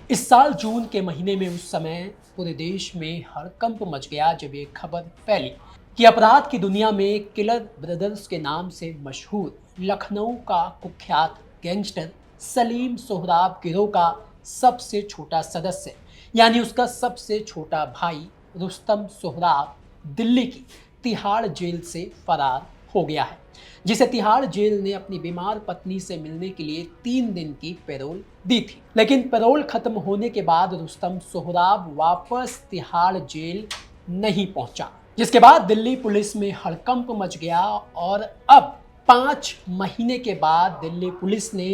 इस साल जून के महीने में उस समय पूरे देश में हड़कंप मच गया जब एक खबर फैली कि अपराध की दुनिया में किलर ब्रदर्स के नाम से मशहूर लखनऊ का कुख्यात गैंगस्टर सलीम सोहराब गिरोह का सबसे छोटा सदस्य यानी उसका सबसे छोटा भाई रुस्तम सोहराब दिल्ली की तिहाड़ जेल से फरार हो गया है, जिसे तिहाड़ जेल ने अपनी बीमार पत्नी से मिलने के लिए 3 दिन की पैरोल दी थी। लेकिन पैरोल खत्म होने के बाद रुस्तम सोहराब वापस तिहाड़ जेल नहीं पहुंचा, जिसके बाद दिल्ली पुलिस में हड़कंप मच गया और अब 5 महीने के बाद दिल्ली पुलिस ने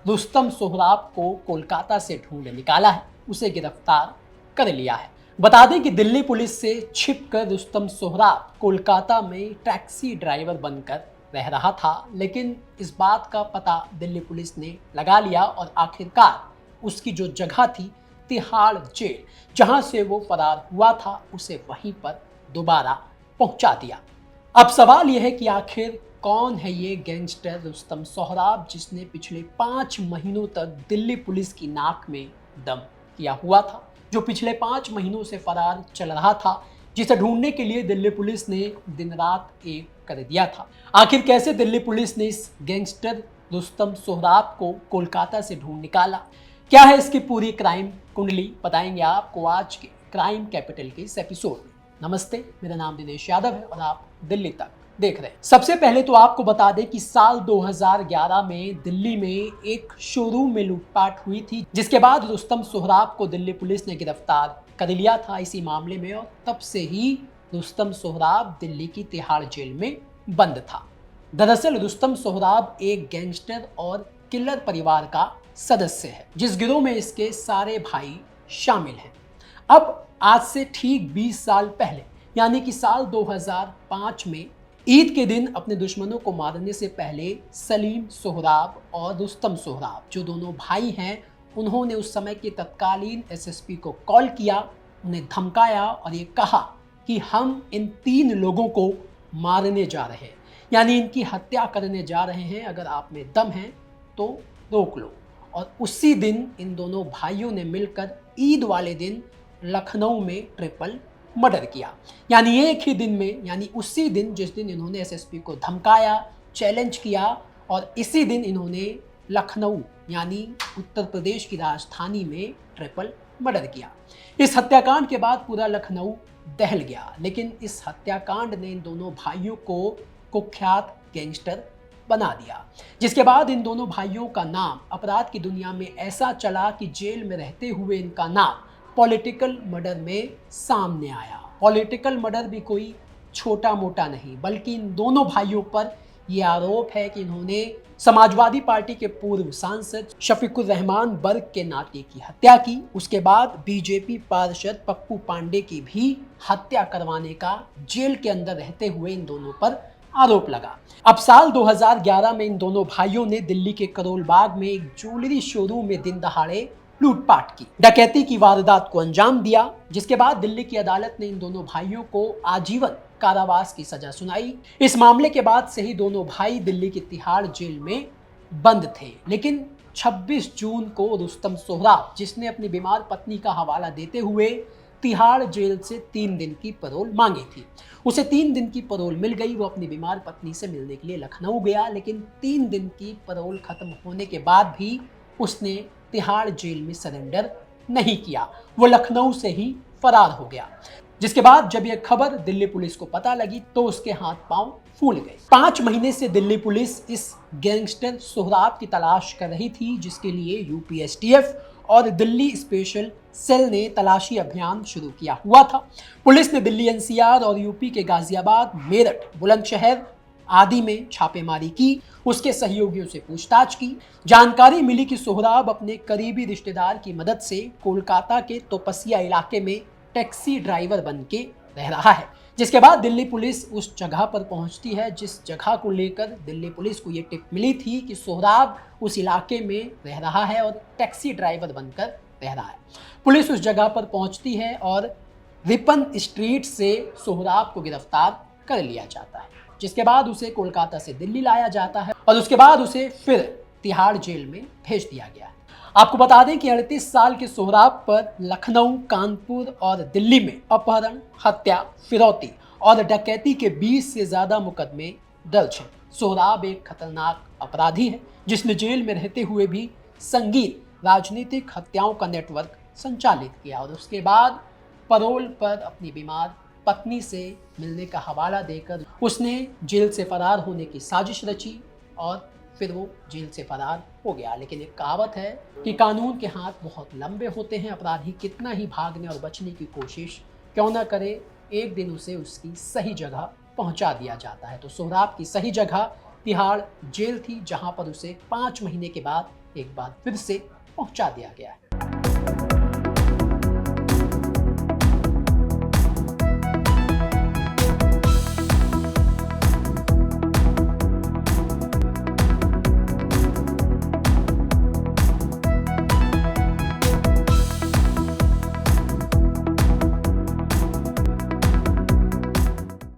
रुस्तम सोहराब को कोलकाता से ढूंढ निकाला है, उसे गिरफ्तार कर लिया है। बता दें कि दिल्ली पुलिस से छिपकर रुस्तम सोहराब कोलकाता में टैक्सी ड्राइवर बनकर रह रहा था, लेकिन इस बात का पता दिल्ली पुलिस ने लगा लिया और आखिरकार उसकी जो जगह थी तिहाड़ जेल, जहां से वो फरार हुआ था, उसे वहीं पर दोबारा पहुंचा दिया। अब सवाल यह है कि आखिर कौन है ये गैंगस्टर रुस्तम सोहराब, जिसने पिछले 5 महीनों तक दिल्ली पुलिस की नाक में दम किया हुआ था, जो पिछले 5 महीनों से फरार चल रहा था, जिसे ढूंढने के लिए दिल्ली पुलिस ने दिन रात एक कर दिया था। आखिर कैसे दिल्ली पुलिस ने इस गैंगस्टर रुस्तम सोहराब को कोलकाता से ढूंढ निकाला, क्या है इसकी पूरी क्राइम कुंडली, बताएंगे आपको आज के क्राइम कैपिटल के इस एपिसोड में। नमस्ते, मेरा नाम दिनेश यादव है और आप दिल्ली तक देख रहे हैं। सबसे पहले तो आपको बता दें कि साल 2011 में दिल्ली में एक शोरूम में लूटपाट हुई थी, जिसके बाद रुस्तम सोहराब को दिल्ली पुलिस ने गिरफ्तार कर लिया था इसी मामले में, और तब से ही रुस्तम सोहराब दिल्ली की तिहाड़ जेल में बंद था। दरअसल रुस्तम सोहराब एक गैंगस्टर और किलर परिवार का सदस्य है, जिस गिरोह में इसके सारे भाई शामिल हैं। अब आज से ठीक 20 साल पहले यानी कि साल 2005 में ईद के दिन अपने दुश्मनों को मारने से पहले सलीम सोहराब और रुस्तम सोहराब, जो दोनों भाई हैं, उन्होंने उस समय के तत्कालीन एसएसपी को कॉल किया, उन्हें धमकाया और ये कहा कि हम इन 3 लोगों को मारने जा रहे हैं, यानी इनकी हत्या करने जा रहे हैं, अगर आप में दम है तो रोक लो। और उसी दिन इन दोनों भाइयों ने मिलकर ईद वाले दिन लखनऊ में ट्रिपल मर्डर किया, यानी एक ही दिन में, यानी उसी दिन जिस दिन इन्होंने एसएसपी को धमकाया, चैलेंज किया, और इसी दिन इन्होंने लखनऊ यानी उत्तर प्रदेश की राजधानी में ट्रिपल मर्डर किया। इस हत्याकांड के बाद पूरा लखनऊ दहल गया, लेकिन इस हत्याकांड ने इन दोनों भाइयों को कुख्यात गैंगस्टर बना दिया, जिसके बाद इन दोनों भाइयों का नाम अपराध की दुनिया में ऐसा चला कि जेल में रहते हुए इनका नाम पॉलिटिकल मर्डर में सामने आया। पॉलिटिकल मर्डर भी कोई छोटा मोटा नहीं, बल्कि इन दोनों भाइयों पर यह आरोप है कि इन्होंने समाजवादी पार्टी के पूर्व सांसद शफीकुर रहमान बर्क के नाते की हत्या की। उसके बाद बीजेपी पार्षद पप्पू पांडे की भी हत्या करवाने का जेल के अंदर रहते हुए इन दोनों पर आरोप लगा। अब साल 2011 में इन दोनों भाइयों ने दिल्ली के करोल बाग में एक ज्वेलरी शोरूम में दिन दहाड़े लूटपाट की, डकैती की वारदात को अंजाम दिया, जिसके बाद दिल्ली की अदालत ने इन दोनों भाइयों को आजीवन कारावास की सजा सुनाई। इस मामले के बाद से ही दोनों भाई दिल्ली की तिहाड़ जेल में बंद थे, लेकिन 26 जून को रुस्तम सोहराब, जिसने अपनी बीमार पत्नी का हवाला देते हुए तिहाड़ जेल से 3 दिन की पैरोल मांगी थी, उसे 3 दिन की पैरोल मिल गई। वो अपनी बीमार पत्नी से मिलने के लिए लखनऊ गया, लेकिन 3 दिन की पैरोल खत्म होने के बाद भी उसने तिहाड़ जेल में सरेंडर नहीं किया, वो लखनऊ से ही फरार हो गया। जिसके बाद जब यह खबर दिल्ली पुलिस को पता लगी तो उसके हाथ पांव फूल गए। 5 महीने से दिल्ली पुलिस इस गैंगस्टर सोहराब की तलाश कर रही थी, जिसके लिए यूपी एसटीएफ और दिल्ली स्पेशल सेल ने तलाशी अभियान शुरू किया हुआ था। पुलिस ने दिल्ली एनसीआर और यूपी के गाजियाबाद, मेरठ, बुलंदशहर आदि में छापेमारी की, उसके सहयोगियों से पूछताछ की। जानकारी मिली कि सोहराब अपने करीबी रिश्तेदार की मदद से कोलकाता के तोपसिया इलाके में टैक्सी ड्राइवर बन के रह रहा है। जिसके बाद दिल्ली पुलिस उस जगह पर पहुंचती है, जिस जगह को लेकर दिल्ली पुलिस को ये टिप मिली थी कि सोहराब उस इलाके में रह रहा है और टैक्सी ड्राइवर बनकर रह रहा है। पुलिस उस जगह पर पहुंचती है और रिपन स्ट्रीट से सोहराब को गिरफ्तार कर लिया जाता है, जिसके बाद उसे कोलकाता से दिल्ली लाया जाता है और उसके बाद उसे फिर तिहाड़ जेल में भेज दिया गया। आपको बता दें कि 38 साल के सोहराब पर लखनऊ, कानपुर और दिल्ली में अपहरण, हत्या, फिरौती और डकैती के 20 से ज्यादा मुकदमे दर्ज हैं। सोहराब एक खतरनाक अपराधी है जिसने जेल में रहते हुए भी संगीन राजनीतिक हत्याओं का नेटवर्क संचालित किया और उसके बाद परोल पर अपनी बीमार पत्नी से मिलने का हवाला देकर उसने जेल से फरार होने की साजिश रची और फिर वो जेल से फरार हो गया। लेकिन एक कहावत है कि कानून के हाथ बहुत लंबे होते हैं, अपराधी कितना ही भागने और बचने की कोशिश क्यों ना करे, एक दिन उसे उसकी सही जगह पहुंचा दिया जाता है। तो सोहराब की सही जगह तिहाड़ जेल थी, जहां पर उसे 5 महीने के बाद एक बार फिर से पहुंचा दिया गया है।